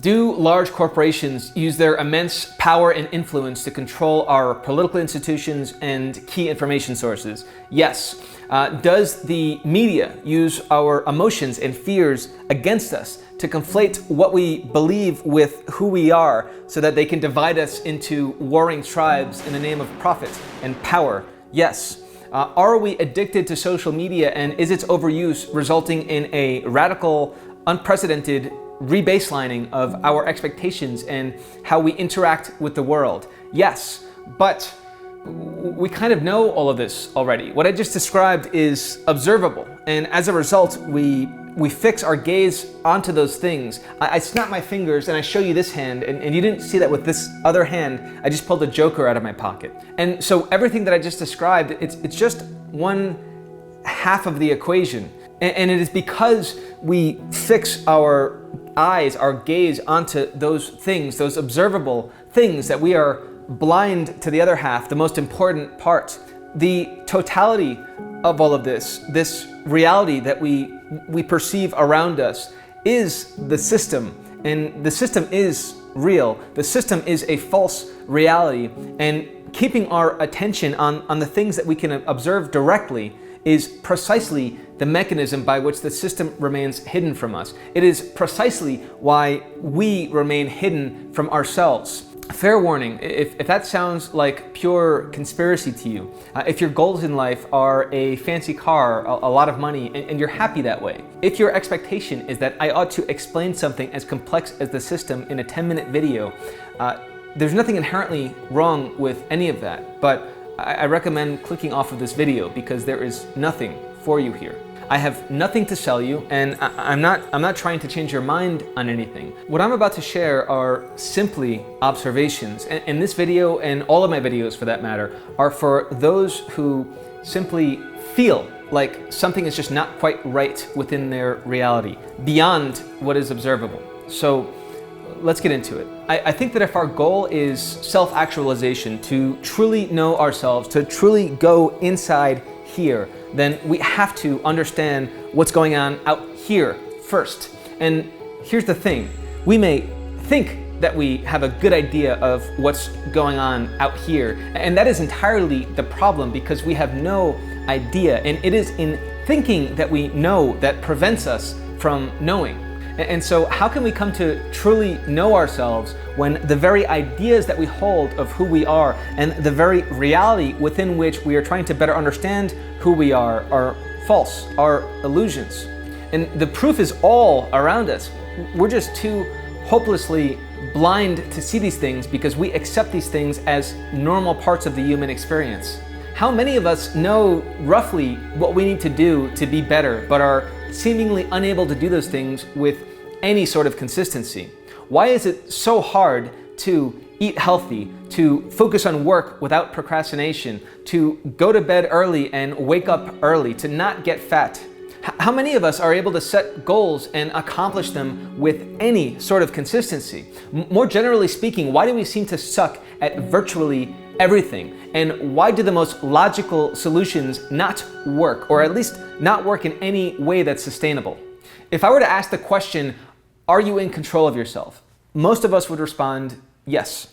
Do large corporations use their immense power and influence to control our political institutions and key information sources? Yes. Does the media use our emotions and fears against us to conflate what we believe with who we are so that they can divide us into warring tribes in the name of profit and power? Yes. Are we addicted to social media, and is its overuse resulting in a radical, unprecedented rebaselining of our expectations and how we interact with the world? Yes, but we kind of know all of this already. What I just described is observable, and as a result, we fix our gaze onto those things. I snap my fingers and I show you this hand, and you didn't see that with this other hand. I just pulled a joker out of my pocket. And so everything that I just described, it's just one half of the equation. And it is because we fix our eyes, our gaze onto those things, those observable things, that we are blind to the other half, the most important part. The totality of all of this reality that we perceive around us, is the system. And the system is real. The system is a false reality. And keeping our attention on the things that we can observe directly is precisely the mechanism by which the system remains hidden from us. It is precisely why we remain hidden from ourselves. Fair warning, if that sounds like pure conspiracy to you, if your goals in life are a fancy car, a lot of money, and you're happy that way, if your expectation is that I ought to explain something as complex as the system in a 10-minute video, there's nothing inherently wrong with any of that, but I recommend clicking off of this video because there is nothing for you here. I have nothing to sell you, and I'm not trying to change your mind on anything. What I'm about to share are simply observations, and this video, and all of my videos for that matter, are for those who simply feel like something is just not quite right within their reality, beyond what is observable. So let's get into it. I think that if our goal is self-actualization, to truly know ourselves, to truly go inside here, then we have to understand what's going on out here first. And here's the thing. We may think that we have a good idea of what's going on out here, and that is entirely the problem, because we have no idea. And it is in thinking that we know that prevents us from knowing. And so how can we come to truly know ourselves when the very ideas that we hold of who we are and the very reality within which we are trying to better understand who we are false, are illusions? And the proof is all around us. We're just too hopelessly blind to see these things because we accept these things as normal parts of the human experience. How many of us know roughly what we need to do to be better, but are seemingly unable to do those things with any sort of consistency? Why is it so hard to eat healthy, to focus on work without procrastination, to go to bed early and wake up early, to not get fat? How many of us are able to set goals and accomplish them with any sort of consistency? More generally speaking, why do we seem to suck at virtually everything? And why do the most logical solutions not work, or at least not work in any way that's sustainable? If I were to ask the question, are you in control of yourself? Most of us would respond, yes.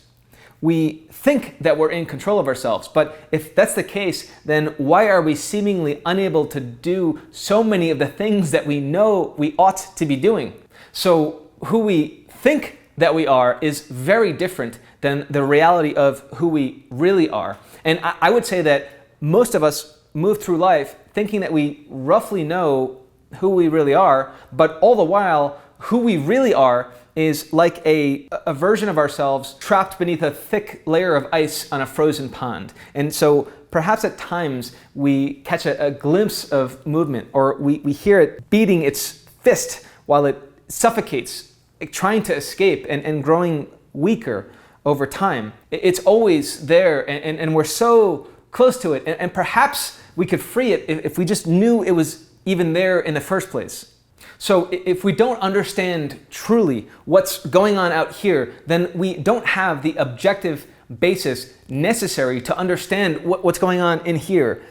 We think that we're in control of ourselves, but if that's the case, then why are we seemingly unable to do so many of the things that we know we ought to be doing? So who we think that we are is very different than the reality of who we really are. And I would say that most of us move through life thinking that we roughly know who we really are, but all the while, who we really are is like a version of ourselves trapped beneath a thick layer of ice on a frozen pond. And so perhaps at times we catch a glimpse of movement, or we hear it beating its fist while it suffocates, trying to escape and growing weaker over time. It's always there, and we're so close to it, and perhaps we could free it if we just knew it was even there in the first place. So if we don't understand truly what's going on out here, then we don't have the objective basis necessary to understand what's going on in here,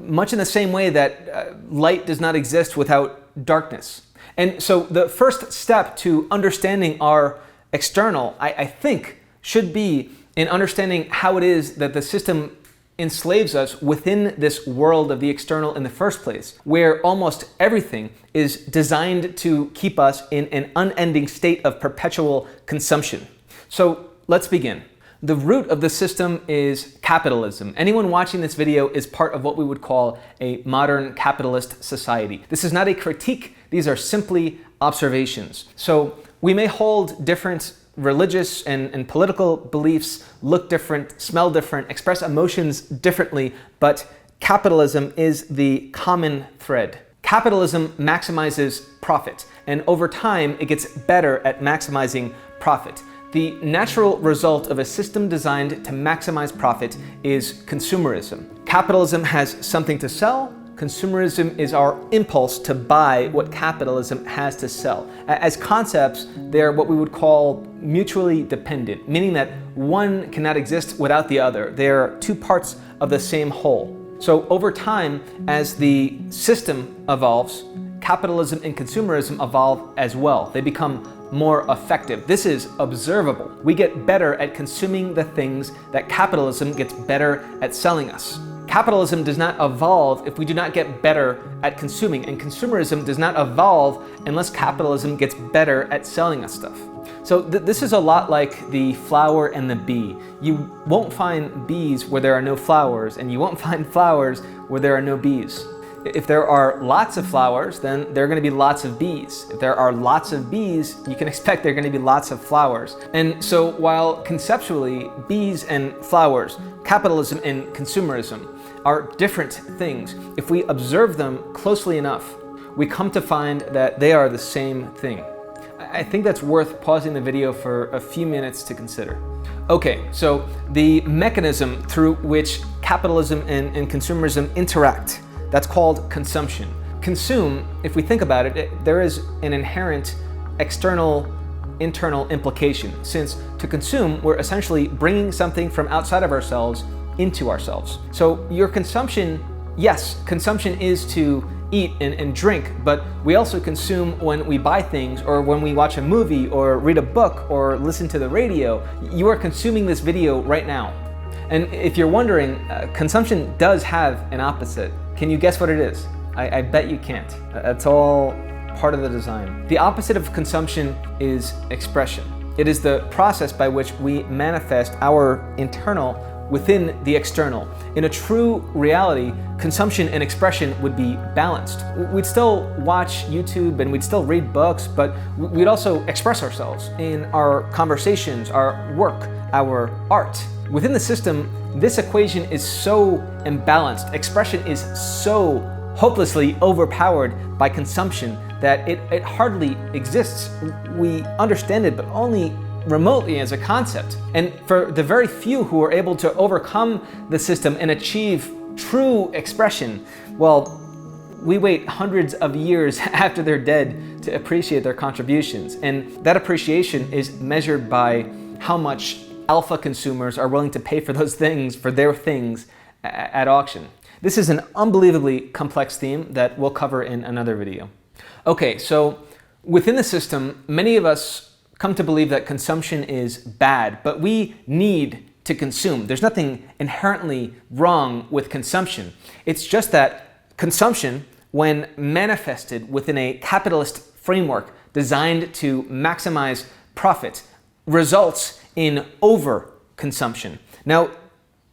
much in the same way that light does not exist without darkness. And so the first step to understanding our external, I think, should be in understanding how it is that the system enslaves us within this world of the external in the first place, where almost everything is designed to keep us in an unending state of perpetual consumption. So let's begin. The root of the system is capitalism. Anyone watching this video is part of what we would call a modern capitalist society. This is not a critique, these are simply observations. So we may hold different religious and political beliefs, look different, smell different, express emotions differently, but capitalism is the common thread. Capitalism maximizes profit, and over time it gets better at maximizing profit. The natural result of a system designed to maximize profit is consumerism. Capitalism has something to sell. Consumerism is our impulse to buy what capitalism has to sell. As concepts, they're what we would call mutually dependent, meaning that one cannot exist without the other. They're two parts of the same whole. So over time, as the system evolves, capitalism and consumerism evolve as well. They become more effective. This is observable. We get better at consuming the things that capitalism gets better at selling us. Capitalism does not evolve if we do not get better at consuming, and consumerism does not evolve unless capitalism gets better at selling us stuff. So this is a lot like the flower and the bee. You won't find bees where there are no flowers, and you won't find flowers where there are no bees. If there are lots of flowers, then there are going to be lots of bees. If there are lots of bees, you can expect there are going to be lots of flowers. And so while conceptually bees and flowers, capitalism and consumerism are different things, if we observe them closely enough, we come to find that they are the same thing. I think that's worth pausing the video for a few minutes to consider. Okay, so the mechanism through which capitalism and consumerism interact, that's called consumption. Consume, if we think about it, there is an inherent external-internal implication, since to consume, we're essentially bringing something from outside of ourselves into ourselves. So your consumption, yes, consumption is to eat and drink, but we also consume when we buy things, or when we watch a movie, or read a book, or listen to the radio. You are consuming this video right now. And if you're wondering, consumption does have an opposite. Can you guess what it is? I bet you can't. That's all part of the design. The opposite of consumption is expression. It is the process by which we manifest our internal within the external. In a true reality, consumption and expression would be balanced. We'd still watch YouTube and we'd still read books, but we'd also express ourselves in our conversations, our work, our art. Within the system, this equation is so imbalanced, expression is so hopelessly overpowered by consumption that it hardly exists. We understand it, but only remotely as a concept. And for the very few who are able to overcome the system and achieve true expression, well, we wait hundreds of years after they're dead to appreciate their contributions. And that appreciation is measured by how much alpha consumers are willing to pay for those things, for their things, at auction. This is an unbelievably complex theme that we'll cover in another video. Okay, so within the system, many of us come to believe that consumption is bad, but we need to consume. There's nothing inherently wrong with consumption. It's just that consumption, when manifested within a capitalist framework designed to maximize profit, results in overconsumption. Now,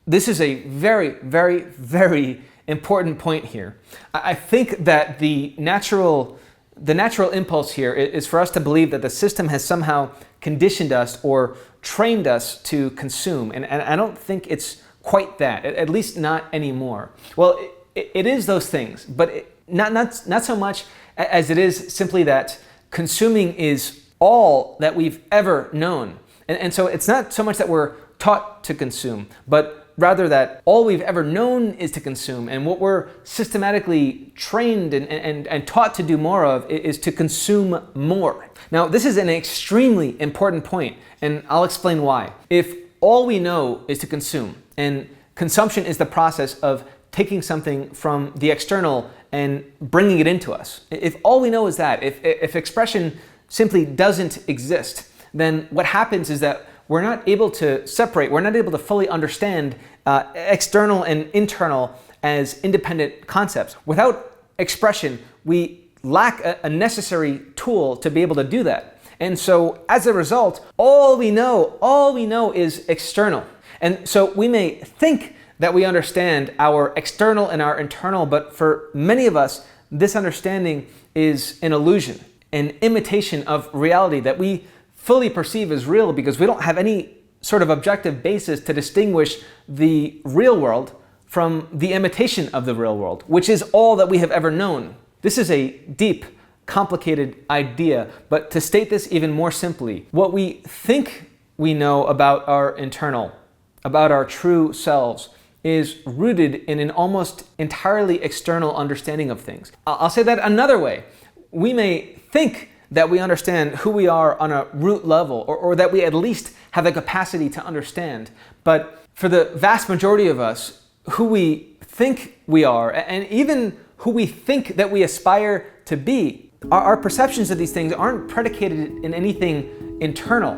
this is a very, very, very important point here. I think that the natural impulse here is for us to believe that the system has somehow conditioned us or trained us to consume, and I don't think it's quite that, at least not anymore. Well, it is those things, but not so much as it is simply that consuming is all that we've ever known. And so it's not so much that we're taught to consume, but rather that all we've ever known is to consume, and what we're systematically trained and taught to do more of is to consume more. Now, this is an extremely important point, and I'll explain why. If all we know is to consume, and consumption is the process of taking something from the external and bringing it into us. If all we know is that, if expression simply doesn't exist, then what happens is that we're not able to separate, we're not able to fully understand external and internal as independent concepts. Without expression, we lack a necessary tool to be able to do that. And so as a result, all we know is external. And so we may think that we understand our external and our internal, but for many of us, this understanding is an illusion, an imitation of reality that we fully perceive as real because we don't have any sort of objective basis to distinguish the real world from the imitation of the real world, which is all that we have ever known. This is a deep, complicated idea, but to state this even more simply, what we think we know about our internal, about our true selves, is rooted in an almost entirely external understanding of things. I'll say that another way. We may think that we understand who we are on a root level, or that we at least have the capacity to understand. But for the vast majority of us, who we think we are, and even who we think that we aspire to be, our perceptions of these things aren't predicated in anything internal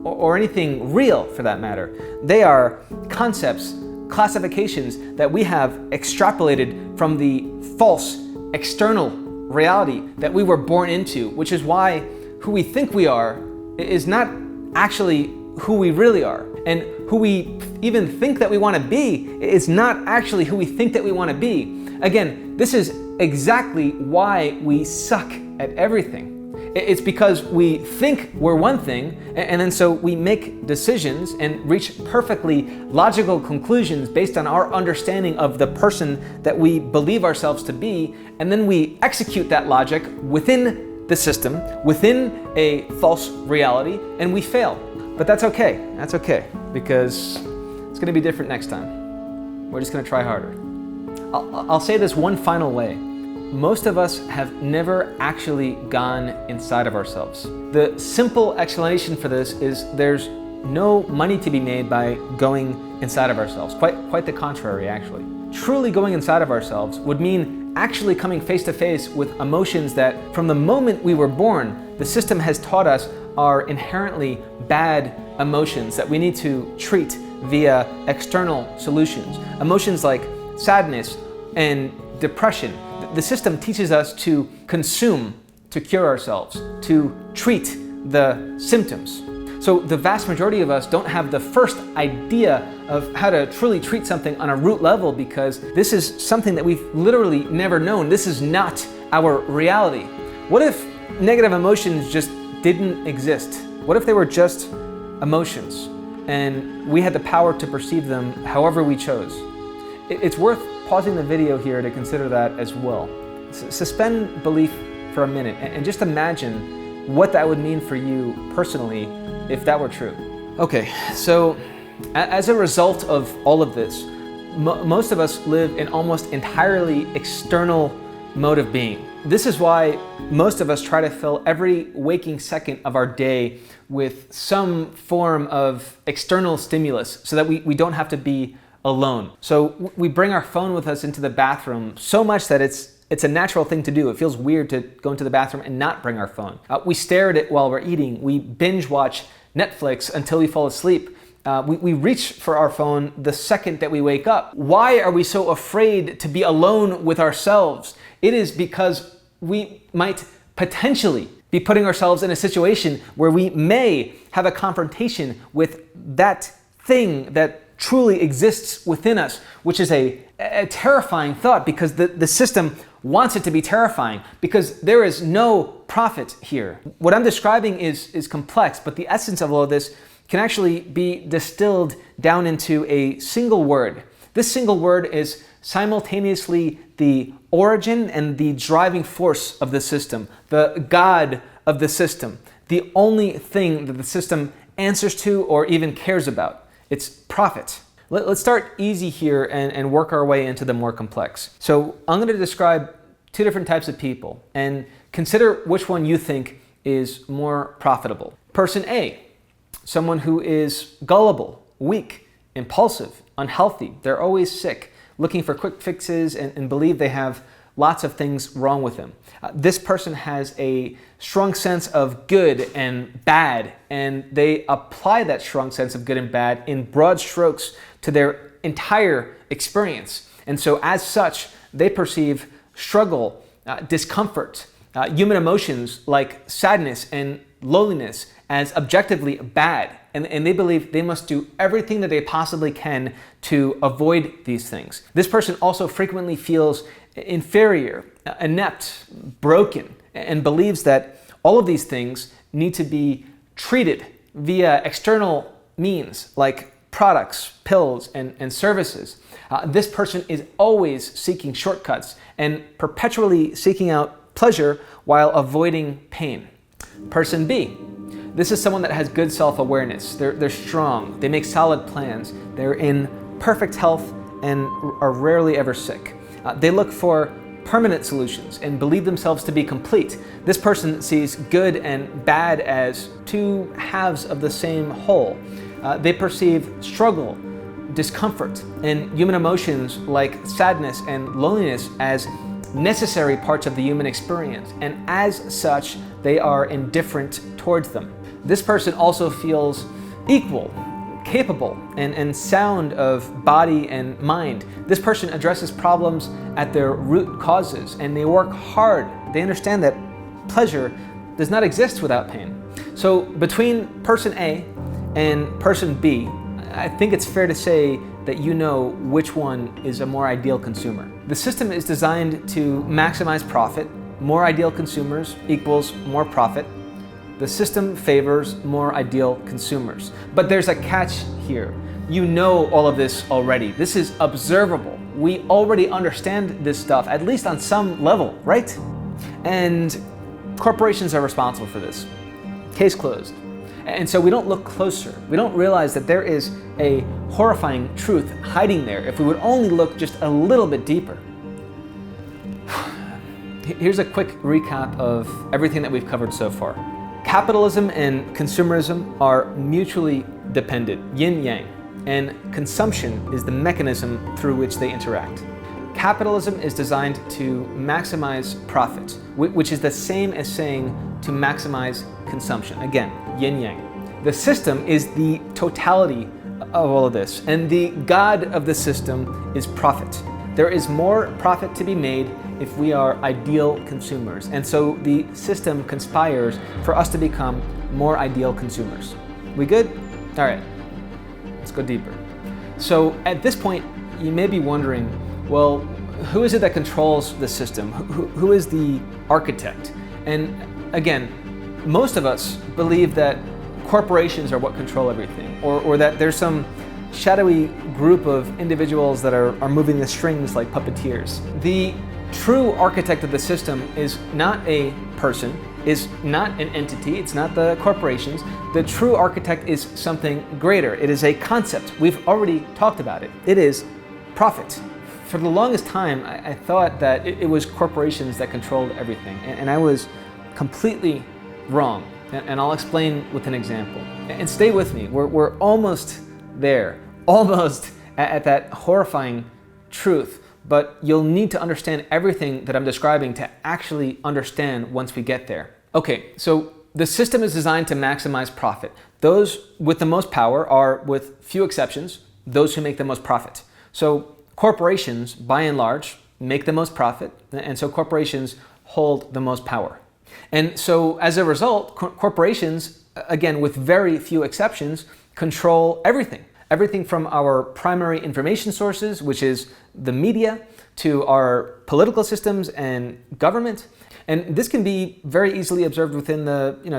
or anything real for that matter. They are concepts, classifications that we have extrapolated from the false external reality that we were born into, which is why who we think we are is not actually who we really are. And who we even think that we want to be is not actually who we think that we want to be. Again, this is exactly why we suck at everything. It's because we think we're one thing, and then so we make decisions and reach perfectly logical conclusions based on our understanding of the person that we believe ourselves to be, and then we execute that logic within the system, within a false reality, and we fail. But that's okay. That's okay, because it's going to be different next time. We're just going to try harder. I'll say this one final way. Most of us have never actually gone inside of ourselves. The simple explanation for this is there's no money to be made by going inside of ourselves. Quite the contrary, actually. Truly going inside of ourselves would mean actually coming face to face with emotions that from the moment we were born, the system has taught us are inherently bad emotions that we need to treat via external solutions. Emotions like sadness and depression. The system teaches us to consume, to cure ourselves, to treat the symptoms. So the vast majority of us don't have the first idea of how to truly treat something on a root level because this is something that we've literally never known. This is not our reality. What if negative emotions just didn't exist? What if they were just emotions and we had the power to perceive them however we chose? It's worth pausing the video here to consider that as well. Suspend belief for a minute and just imagine what that would mean for you personally if that were true. Okay, so as a result of all of this, most of us live in almost entirely external mode of being. This is why most of us try to fill every waking second of our day with some form of external stimulus so that we don't have to be alone. So we bring our phone with us into the bathroom so much that it's a natural thing to do. It feels weird to go into the bathroom and not bring our phone. We stare at it while we're eating. We binge watch Netflix until we fall asleep. We reach for our phone the second that we wake up. Why are we so afraid to be alone with ourselves? It is because we might potentially be putting ourselves in a situation where we may have a confrontation with that thing that truly exists within us, which is a terrifying thought because the system wants it to be terrifying because there is no profit here. What I'm describing is complex, but the essence of all of this can actually be distilled down into a single word. This single word is simultaneously the origin and the driving force of the system, the God of the system, the only thing that the system answers to or even cares about. It's profit. Let's start easy here and work our way into the more complex. So I'm going to describe two different types of people and consider which one you think is more profitable. Person A, someone who is gullible, weak, impulsive, unhealthy. They're always sick, looking for quick fixes and believe they have lots of things wrong with him. This person has a strong sense of good and bad, and they apply that strong sense of good and bad in broad strokes to their entire experience. And so as such, they perceive struggle, discomfort, human emotions like sadness and loneliness as objectively bad. And they believe they must do everything that they possibly can to avoid these things. This person also frequently feels inferior, inept, broken, and believes that all of these things need to be treated via external means like products, pills, and services. This person is always seeking shortcuts and perpetually seeking out pleasure while avoiding pain. Person B. This is someone that has good self-awareness. They're strong, they make solid plans, they're in perfect health and are rarely ever sick. They look for permanent solutions and believe themselves to be complete. This person sees good and bad as two halves of the same whole. They perceive struggle, discomfort, and human emotions like sadness and loneliness as necessary parts of the human experience, and as such, they are indifferent towards them. This person also feels equal, capable, and sound of body and mind. This person addresses problems at their root causes, and they work hard. They understand that pleasure does not exist without pain. So between person A and person B, I think it's fair to say that you know which one is a more ideal consumer. The system is designed to maximize profit. More ideal consumers equals more profit. The system favors more ideal consumers. But there's a catch here. You know all of this already. This is observable. We already understand this stuff, at least on some level, right? And corporations are responsible for this. Case closed. And so we don't look closer. We don't realize that there is a horrifying truth hiding there if we would only look just a little bit deeper. Here's a quick recap of everything that we've covered so far. Capitalism and consumerism are mutually dependent, yin-yang, and consumption is the mechanism through which they interact. Capitalism is designed to maximize profit, which is the same as saying to maximize consumption. Again, yin-yang. The system is the totality of all of this, and the god of the system is profit. There is more profit to be made if we are ideal consumers, and so the system conspires for us to become more ideal consumers. We good? All right, let's go deeper. So at this point, you may be wondering, well, who is it that controls the system? Who is the architect? And again, most of us believe that corporations are what control everything, or that there's some shadowy group of individuals that are moving the strings like puppeteers. The true architect of the system is not a person, is not an entity, it's not the corporations. The true architect is something greater. It is a concept. We've already talked about it. It is profit. For the longest time, I thought that it was corporations that controlled everything, and I was completely wrong. And I'll explain with an example. And stay with me, we're almost there, almost at that horrifying truth, but you'll need to understand everything that I'm describing to actually understand once we get there. Okay, so the system is designed to maximize profit. Those with the most power are, with few exceptions, those who make the most profit. So corporations, by and large, make the most profit, and so corporations hold the most power. And so as a result, corporations, again, with very few exceptions, control everything. Everything from our primary information sources, which is the media, to our political systems and government. And this can be very easily observed within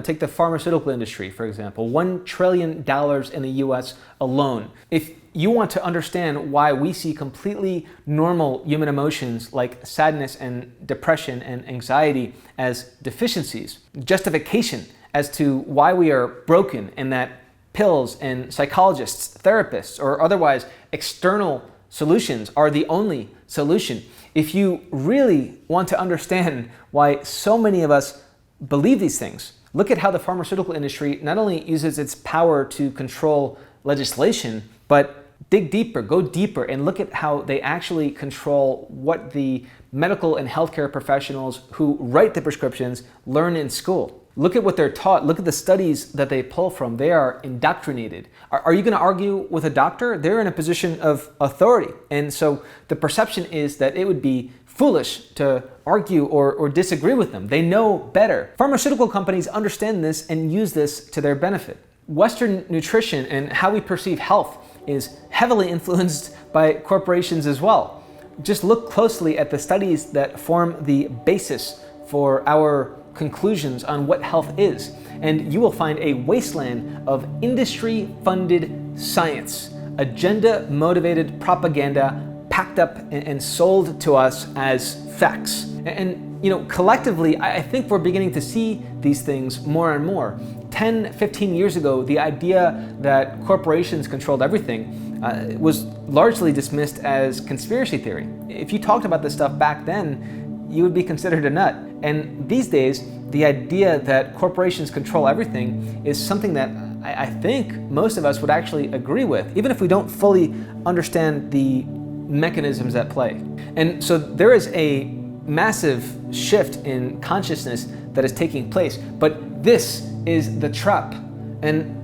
take the pharmaceutical industry, for example. $1 trillion in the US alone. If you want to understand why we see completely normal human emotions like sadness and depression and anxiety as deficiencies, justification as to why we are broken, and that pills and psychologists, therapists, or otherwise external solutions are the only solution. If you really want to understand why so many of us believe these things, look at how the pharmaceutical industry not only uses its power to control legislation, but dig deeper, go deeper, and look at how they actually control what the medical and healthcare professionals who write the prescriptions learn in school. Look at what they're taught. Look at the studies that they pull from. They are indoctrinated. Are you going to argue with a doctor? They're in a position of authority. And so the perception is that it would be foolish to argue or disagree with them. They know better. Pharmaceutical companies understand this and use this to their benefit. Western nutrition and how we perceive health is heavily influenced by corporations as well. Just look closely at the studies that form the basis for our conclusions on what health is, and you will find a wasteland of industry-funded science, agenda-motivated propaganda packed up and sold to us as facts. And collectively, I think we're beginning to see these things more and more. 10, 15 years ago, the idea that corporations controlled everything was largely dismissed as conspiracy theory. If you talked about this stuff back then, you would be considered a nut. And these days, the idea that corporations control everything is something that I think most of us would actually agree with, even if we don't fully understand the mechanisms at play. And so there is a massive shift in consciousness that is taking place, but this is the trap. And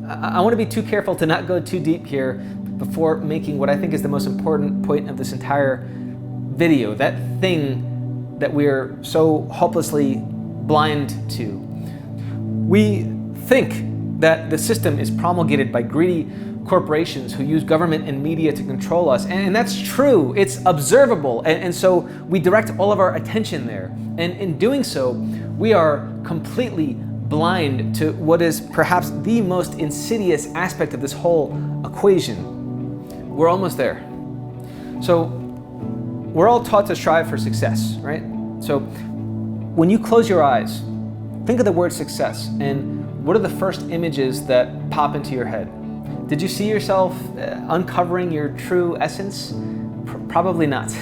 I want to be too careful to not go too deep here before making what I think is the most important point of this entire video, that thing that we're so hopelessly blind to. We think that the system is promulgated by greedy corporations who use government and media to control us, and that's true. It's observable, and so we direct all of our attention there. And in doing so, we are completely blind to what is perhaps the most insidious aspect of this whole equation. We're almost there. So we're all taught to strive for success, right? So when you close your eyes, think of the word success, and what are the first images that pop into your head? Did you see yourself uncovering your true essence? Probably not.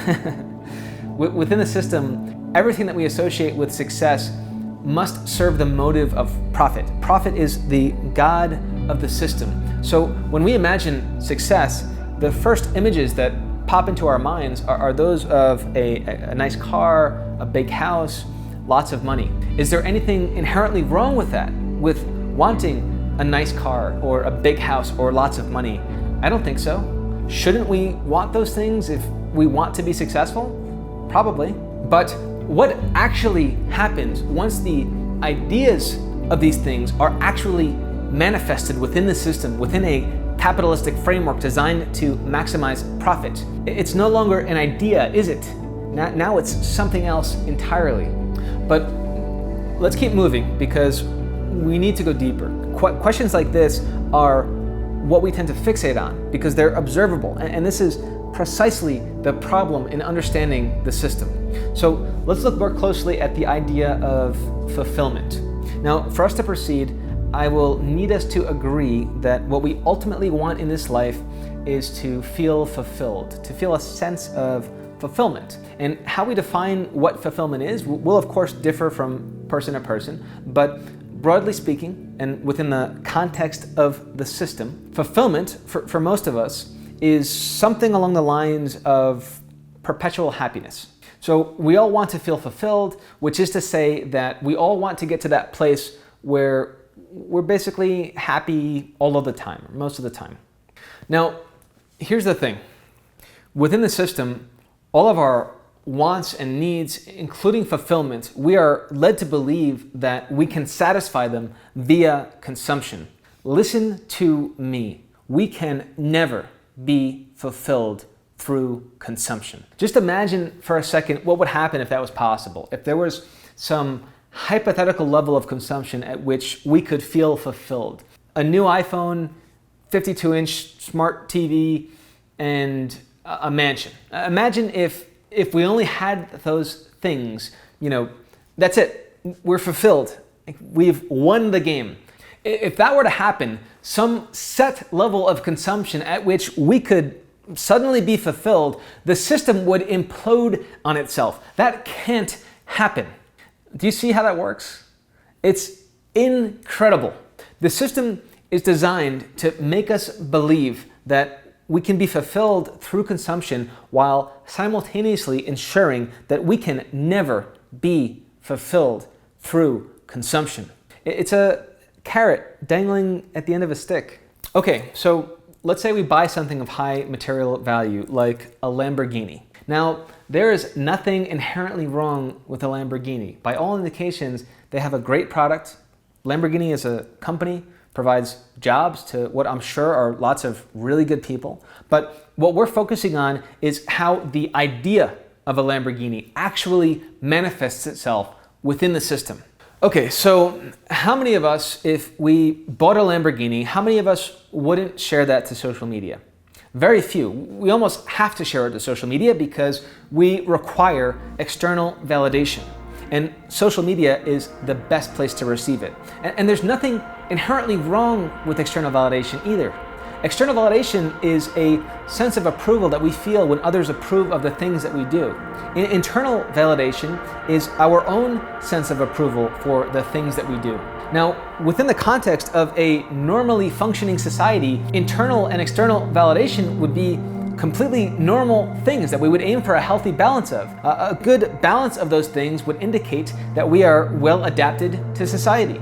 Within the system, everything that we associate with success must serve the motive of profit. Profit is the god of the system. So when we imagine success, the first images that pop into our minds are those of a nice car, a big house, lots of money. Is there anything inherently wrong with that? With wanting a nice car or a big house or lots of money? I don't think so. Shouldn't we want those things if we want to be successful? Probably. But what actually happens once the ideas of these things are actually manifested within the system, within a capitalistic framework designed to maximize profit? It's no longer an idea, is it? Now it's something else entirely. But let's keep moving because we need to go deeper. Questions like this are what we tend to fixate on because they're observable, and this is precisely the problem in understanding the system. So let's look more closely at the idea of fulfillment. Now, for us to proceed, I will need us to agree that what we ultimately want in this life is to feel fulfilled, to feel a sense of fulfillment. And how we define what fulfillment is will of course differ from person to person, but broadly speaking, and within the context of the system, fulfillment for most of us is something along the lines of perpetual happiness. So we all want to feel fulfilled, which is to say that we all want to get to that place where we're basically happy all of the time, or most of the time. Now, here's the thing. Within the system, all of our wants and needs, including fulfillment, we are led to believe that we can satisfy them via consumption. Listen to me. We can never be fulfilled through consumption. Just imagine for a second what would happen if that was possible. If there was some hypothetical level of consumption at which we could feel fulfilled. A new iPhone, 52-inch smart TV, and a mansion. Imagine if we only had those things, that's it. We're fulfilled. We've won the game. If that were to happen, some set level of consumption at which we could suddenly be fulfilled, the system would implode on itself. That can't happen. Do you see how that works? It's incredible. The system is designed to make us believe that we can be fulfilled through consumption while simultaneously ensuring that we can never be fulfilled through consumption. It's a carrot dangling at the end of a stick. Okay, so let's say we buy something of high material value, like a Lamborghini. Now, there is nothing inherently wrong with a Lamborghini. By all indications, they have a great product. Lamborghini as a company provides jobs to what I'm sure are lots of really good people. But what we're focusing on is how the idea of a Lamborghini actually manifests itself within the system. Okay, so how many of us, if we bought a Lamborghini, how many of us wouldn't share that to social media? Very few. We almost have to share it to social media because we require external validation. And social media is the best place to receive it. And there's nothing inherently wrong with external validation either. External validation is a sense of approval that we feel when others approve of the things that we do. Internal validation is our own sense of approval for the things that we do. Now, within the context of a normally functioning society, internal and external validation would be completely normal things that we would aim for a healthy balance of. A good balance of those things would indicate that we are well adapted to society.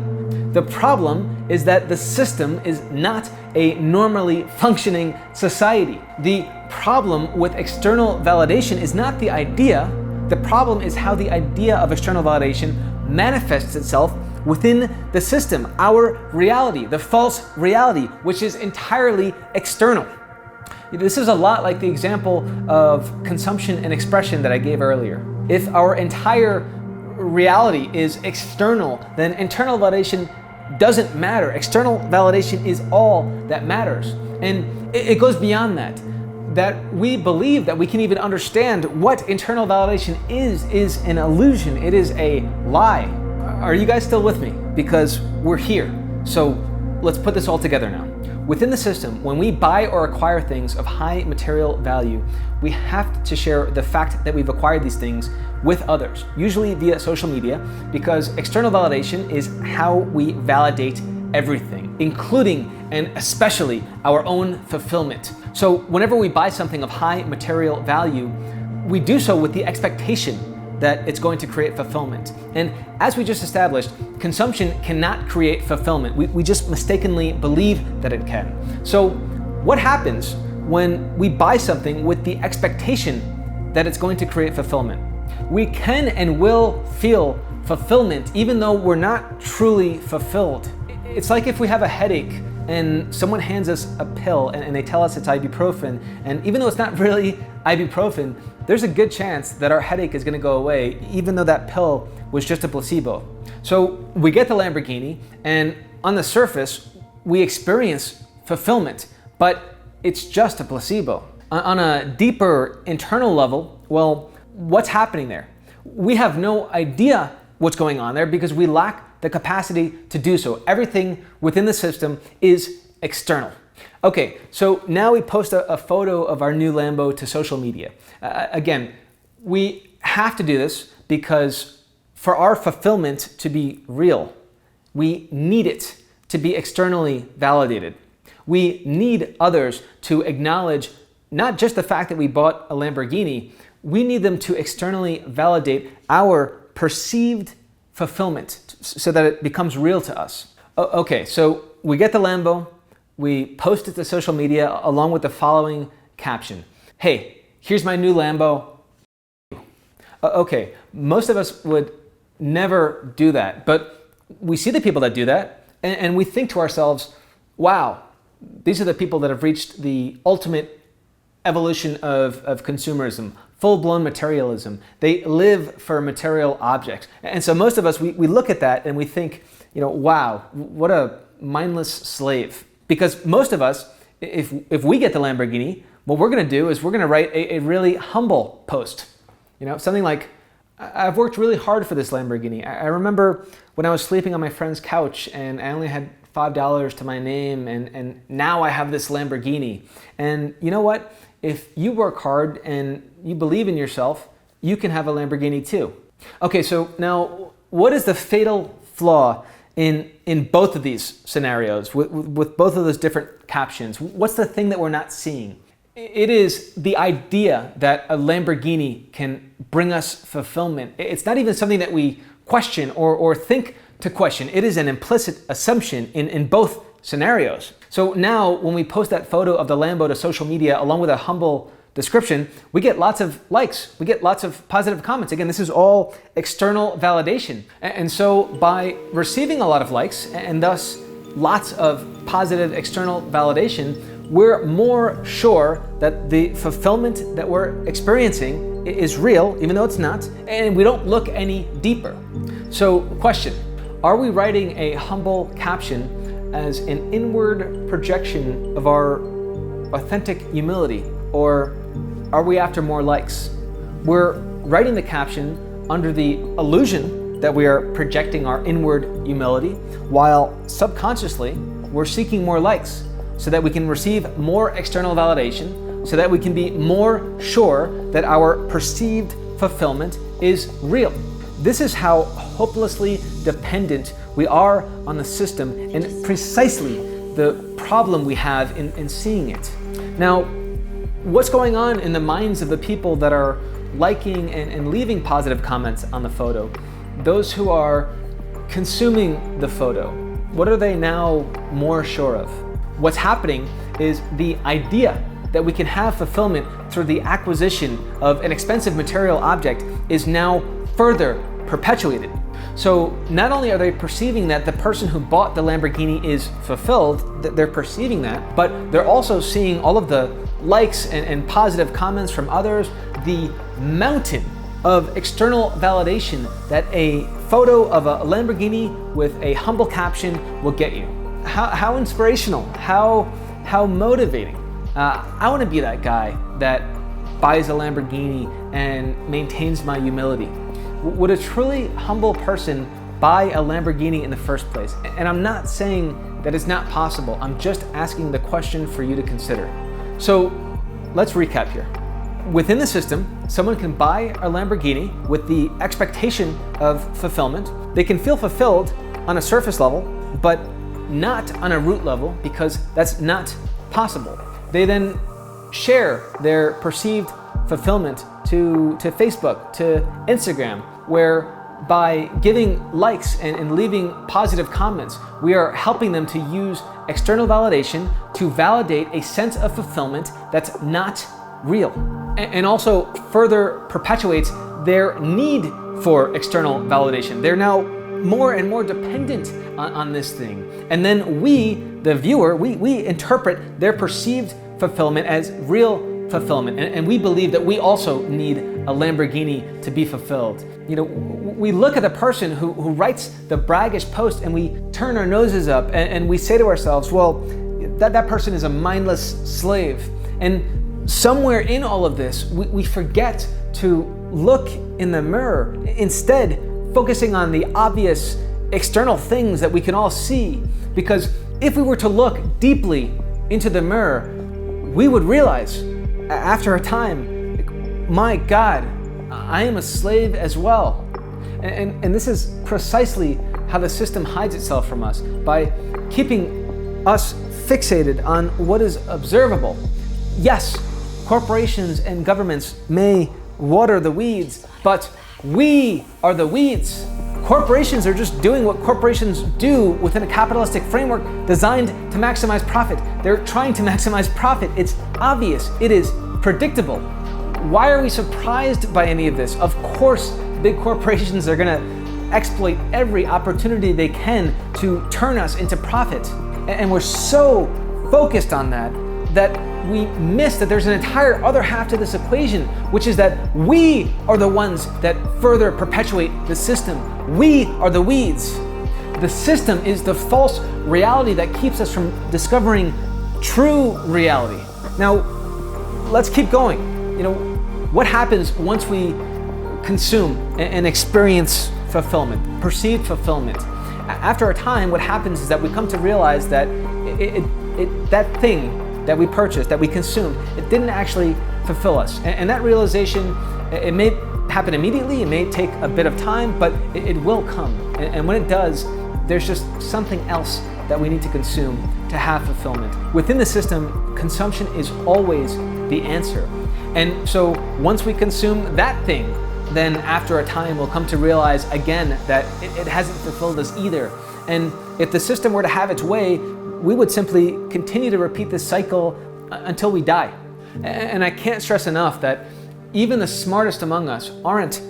The problem is that the system is not a normally functioning society. The problem with external validation is not the idea. The problem is how the idea of external validation manifests itself within the system, our reality, the false reality, which is entirely external. This is a lot like the example of consumption and expression that I gave earlier. If our entire reality is external, then internal validation doesn't matter. External validation is all that matters. And it goes beyond that. That we believe that we can even understand what internal validation is an illusion. It is a lie. Are you guys still with me? Because we're here. So let's put this all together now. Within the system, when we buy or acquire things of high material value, we have to share the fact that we've acquired these things with others, usually via social media, because external validation is how we validate everything, including and especially our own fulfillment. So whenever we buy something of high material value, we do so with the expectation that it's going to create fulfillment. And as we just established, consumption cannot create fulfillment. We just mistakenly believe that it can. So what happens when we buy something with the expectation that it's going to create fulfillment? We can and will feel fulfillment even though we're not truly fulfilled. It's like if we have a headache and someone hands us a pill and they tell us it's ibuprofen, and even though it's not really ibuprofen, there's a good chance that our headache is going to go away, even though that pill was just a placebo. So we get the Lamborghini, and on the surface, we experience fulfillment, but it's just a placebo. On a deeper internal level, well, what's happening there? We have no idea what's going on there because we lack the capacity to do so. Everything within the system is external. Okay, so now we post a photo of our new Lambo to social media. Again, we have to do this because for our fulfillment to be real, we need it to be externally validated. We need others to acknowledge not just the fact that we bought a Lamborghini, we need them to externally validate our perceived fulfillment so that it becomes real to us. Okay, so we get the Lambo, we post it to social media along with the following caption. Hey, here's my new Lambo. Okay, most of us would never do that, but we see the people that do that and we think to ourselves, wow, these are the people that have reached the ultimate evolution of consumerism, full-blown materialism. They live for material objects. And so most of us, we look at that and we think, wow, what a mindless slave. Because most of us, if we get the Lamborghini, what we're going to do is we're going to write a really humble post. Something like, I've worked really hard for this Lamborghini. I remember when I was sleeping on my friend's couch and I only had $5 to my name and now I have this Lamborghini. And you know what? If you work hard and you believe in yourself, you can have a Lamborghini too. Okay, so now what is the fatal flaw in both of these scenarios with both of those different captions? What's the thing that we're not seeing? It is the idea that a Lamborghini can bring us fulfillment. It's not even something that we question or think to question. It is an implicit assumption in both scenarios. So now when we post that photo of the Lambo to social media along with a humble description, we get lots of likes, we get lots of positive comments. Again, this is all external validation. And so by receiving a lot of likes and thus lots of positive external validation, we're more sure that the fulfillment that we're experiencing is real, even though it's not, and we don't look any deeper. So, question, are we writing a humble caption as an inward projection of our authentic humility, or are we after more likes? We're writing the caption under the illusion that we are projecting our inward humility, while subconsciously we're seeking more likes so that we can receive more external validation, so that we can be more sure that our perceived fulfillment is real. This is how hopelessly dependent we are on the system, and precisely the problem we have in seeing it. Now, what's going on in the minds of the people that are liking and leaving positive comments on the photo? Those who are consuming the photo, what are they now more sure of? What's happening is the idea that we can have fulfillment through the acquisition of an expensive material object is now further perpetuated. So not only are they perceiving that the person who bought the Lamborghini is fulfilled, that they're perceiving that, but they're also seeing all of the likes and positive comments from others, the mountain of external validation that a photo of a Lamborghini with a humble caption will get you. How inspirational, how motivating. I want to be that guy that buys a Lamborghini and maintains my humility. Would a truly humble person buy a Lamborghini in the first place? And I'm not saying that it's not possible. I'm just asking the question for you to consider. So let's recap here. Within the system, someone can buy a Lamborghini with the expectation of fulfillment. They can feel fulfilled on a surface level, but not on a root level, because that's not possible. They then share their perceived fulfillment to Facebook, to Instagram, where by giving likes and leaving positive comments, we are helping them to use external validation to validate a sense of fulfillment that's not real, and also further perpetuates their need for external validation. They're now more and more dependent on this thing. And then we, the viewer, we interpret their perceived fulfillment as real fulfillment. And we believe that we also need a Lamborghini to be fulfilled. You know, we look at the person who writes the braggish post and we turn our noses up and we say to ourselves, well, that person is a mindless slave. And somewhere in all of this, we forget to look in the mirror, instead focusing on the obvious external things that we can all see. Because if we were to look deeply into the mirror, we would realize after a time, my God, I am a slave as well. And this is precisely how the system hides itself from us, by keeping us fixated on what is observable. Yes, corporations and governments may water the weeds, but we are the weeds. Corporations are just doing what corporations do within a capitalistic framework designed to maximize profit. They're trying to maximize profit. It's obvious. It is predictable. Why are we surprised by any of this? Of course, big corporations are going to exploit every opportunity they can to turn us into profit. And we're so focused on that we miss that there's an entire other half to this equation, which is that we are the ones that further perpetuate the system. We are the weeds. The system is the false reality that keeps us from discovering true reality. Now, let's keep going. You know, what happens once we consume and experience fulfillment, perceived fulfillment? After a time, what happens is that we come to realize that that thing that we purchased, that we consumed, it didn't actually fulfill us. And that realization, it may happen immediately, it may take a bit of time, but it will come. And when it does, there's just something else that we need to consume to have fulfillment. Within the system, consumption is always the answer. And so once we consume that thing, then after a time we'll come to realize again that it hasn't fulfilled us either. And if the system were to have its way, we would simply continue to repeat this cycle until we die. And I can't stress enough that even the smartest among us aren't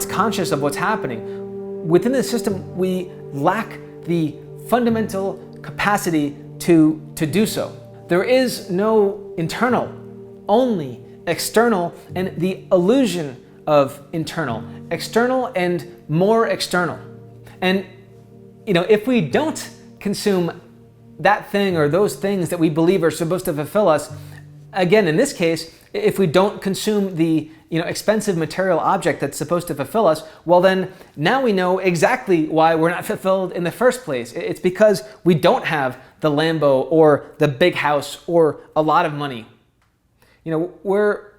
conscious of what's happening. Within the system, we lack the fundamental capacity to do so. There is no internal, only external, and the illusion of internal, external and more external. And if we don't consume that thing or those things that we believe are supposed to fulfill us, again, in this case, if we don't consume the expensive material object that's supposed to fulfill us, well then now we know exactly why we're not fulfilled in the first place. It's because we don't have the Lambo or the big house or a lot of money. We're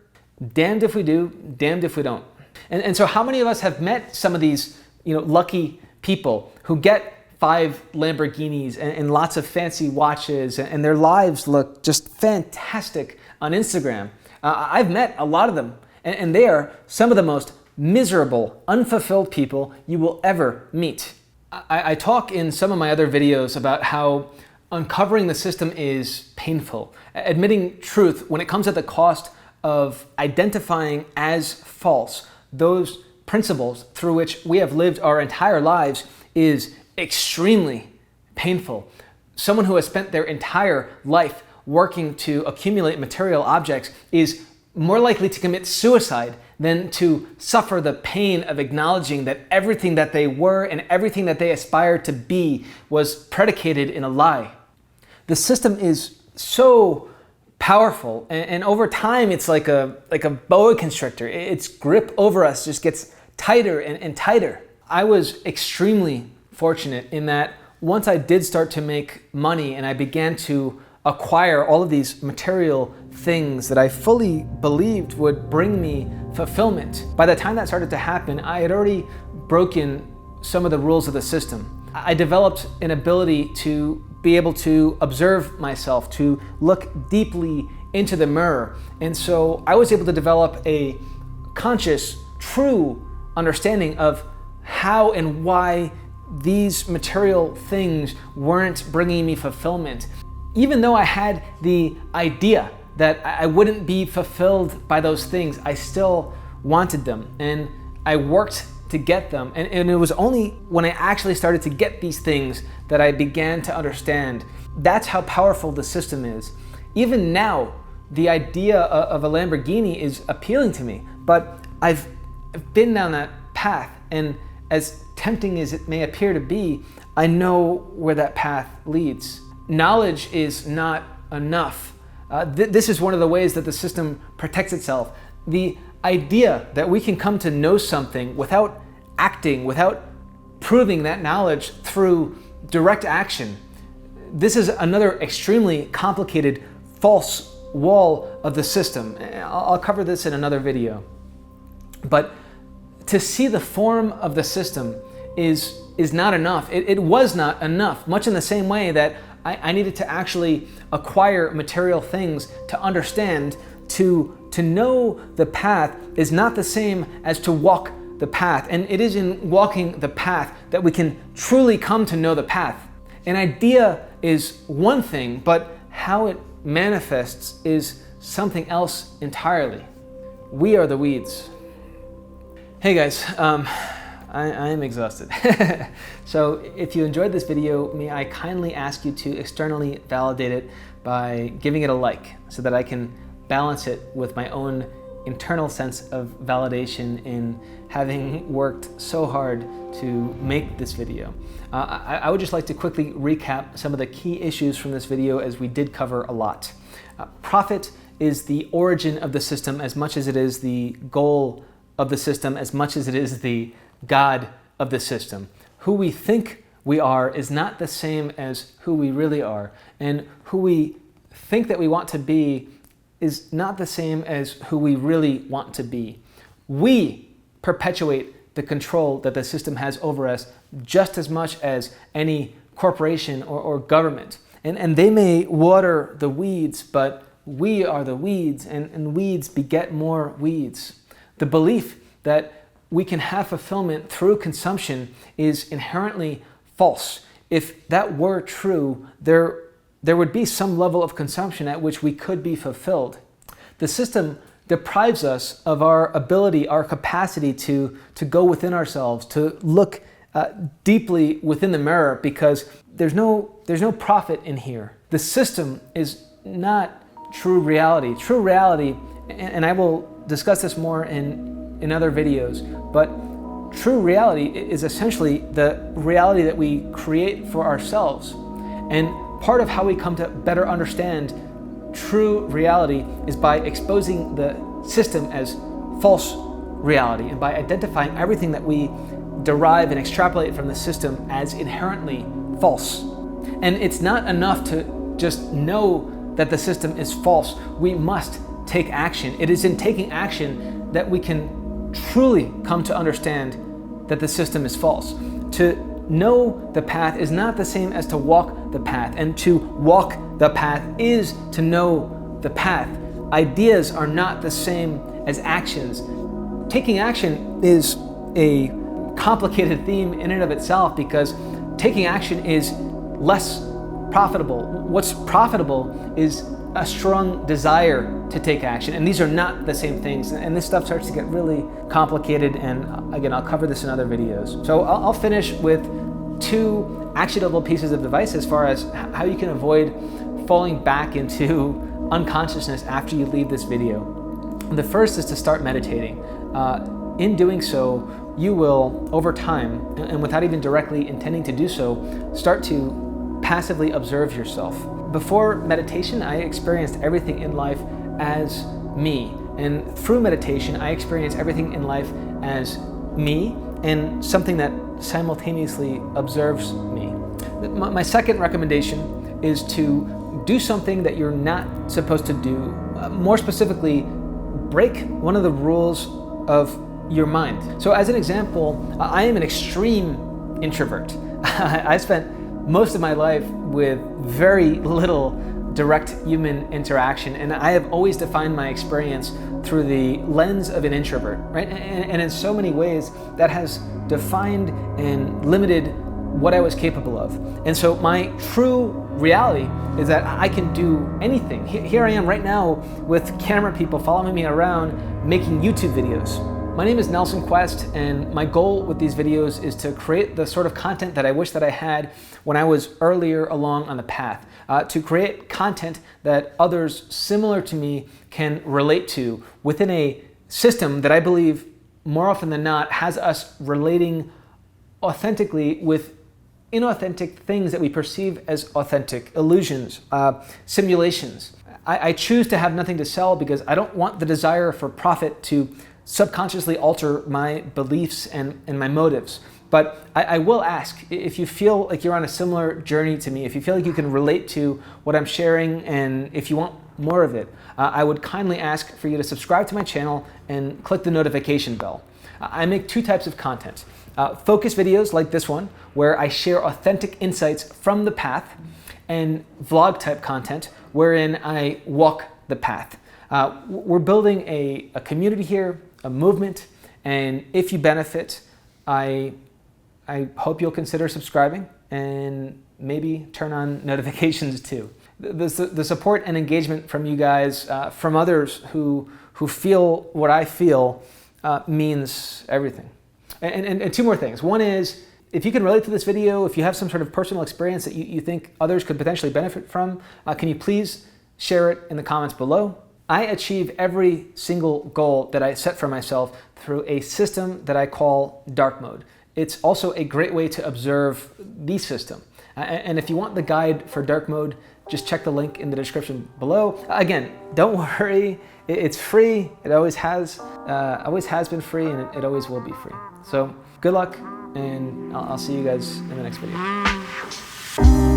damned if we do, damned if we don't. And so how many of us have met some of these lucky people who get 5 Lamborghinis and lots of fancy watches, and their lives look just fantastic on Instagram? I've met a lot of them, and they are some of the most miserable, unfulfilled people you will ever meet. I talk in some of my other videos about how uncovering the system is painful. Admitting truth when it comes at the cost of identifying as false those principles through which we have lived our entire lives is extremely painful. Someone who has spent their entire life working to accumulate material objects is more likely to commit suicide than to suffer the pain of acknowledging that everything that they were and everything that they aspired to be was predicated in a lie. The system is so powerful, and over time it's like a boa constrictor. Its grip over us just gets tighter and tighter. I was extremely fortunate in that once I did start to make money and I began to acquire all of these material things that I fully believed would bring me fulfillment, by the time that started to happen, I had already broken some of the rules of the system. I developed an ability to be able to observe myself, to look deeply into the mirror. And so I was able to develop a conscious, true understanding of how and why these material things weren't bringing me fulfillment. Even though I had the idea that I wouldn't be fulfilled by those things, I still wanted them, and I worked to get them. And it was only when I actually started to get these things that I began to understand that's how powerful the system is. Even now, the idea of a Lamborghini is appealing to me, but I've been down that path, and as tempting as it may appear to be, I know where that path leads. Knowledge is not enough. This is one of the ways that the system protects itself. The idea that we can come to know something without acting, without proving that knowledge through direct action. This is another extremely complicated false wall of the system. I'll cover this in another video. But to see the form of the system is not enough. It was not enough, much in the same way that I needed to actually acquire material things to understand. To know the path is not the same as to walk the path. And it is in walking the path that we can truly come to know the path. An idea is one thing, but how it manifests is something else entirely. We are the weeds. Hey guys, I am exhausted. So if you enjoyed this video, may I kindly ask you to externally validate it by giving it a like so that I can balance it with my own internal sense of validation in having worked so hard to make this video. I would just like to quickly recap some of the key issues from this video, as we did cover a lot. Profit is the origin of the system as much as it is the goal of the system, as much as it is the God of the system. Who we think we are is not the same as who we really are, and who we think that we want to be is not the same as who we really want to be. We perpetuate the control that the system has over us just as much as any corporation or government. And they may water the weeds, but we are the weeds, and weeds beget more weeds. The belief that we can have fulfillment through consumption is inherently false. If that were true, there would be some level of consumption at which we could be fulfilled. The system deprives us of our ability, our capacity to go within ourselves, to look deeply within the mirror, because there's no profit in here. The system is not true reality. True reality, and I will discuss this more in other videos, but true reality is essentially the reality that we create for ourselves. And part of how we come to better understand true reality is by exposing the system as false reality, and by identifying everything that we derive and extrapolate from the system as inherently false. And it's not enough to just know that the system is false. We must take action. It is in taking action that we can truly come to understand that the system is false. To know the path is not the same as to walk the path, and to walk the path is to know the path. Ideas are not the same as actions. Taking action is a complicated theme in and of itself, because taking action is less profitable. What's profitable is a strong desire to take action, and these are not the same things, and this stuff starts to get really complicated, and again, I'll cover this in other videos. So I'll finish with 2 actionable pieces of advice as far as how you can avoid falling back into unconsciousness after you leave this video. The first is to start meditating. In doing so, you will, over time, and without even directly intending to do so, start to passively observe yourself. Before meditation, I experienced everything in life as me. And through meditation, I experience everything in life as me and something that simultaneously observes me. My second recommendation is to do something that you're not supposed to do. More specifically, break one of the rules of your mind. So as an example, I am an extreme introvert. I spent most of my life with very little direct human interaction, and I have always defined my experience through the lens of an introvert, right? And in so many ways, that has defined and limited what I was capable of. And so my true reality is that I can do anything. Here I am right now with camera people following me around making YouTube videos. My name is Nelson Quest, and my goal with these videos is to create the sort of content that I wish that I had when I was earlier along on the path, to create content that others similar to me can relate to within a system that I believe more often than not has us relating authentically with inauthentic things that we perceive as authentic, illusions, simulations. I choose to have nothing to sell because I don't want the desire for profit to subconsciously alter my beliefs and my motives. But I will ask, if you feel like you're on a similar journey to me, if you feel like you can relate to what I'm sharing, and if you want more of it, I would kindly ask for you to subscribe to my channel and click the notification bell. I make 2 types of content. Focus videos like this one, where I share authentic insights from the path, and vlog type content, wherein I walk the path. We're building a community here, a movement, and if you benefit, I hope you'll consider subscribing and maybe turn on notifications too. The support and engagement from you guys, from others who feel what I feel, means everything. And 2 more things. One is, if you can relate to this video, if you have some sort of personal experience that you think others could potentially benefit from, can you please share it in the comments below? I achieve every single goal that I set for myself through a system that I call dark mode. It's also a great way to observe the system. And if you want the guide for dark mode, just check the link in the description below. Again, don't worry, it's free. It always has been free, and it always will be free. So good luck, and I'll see you guys in the next video.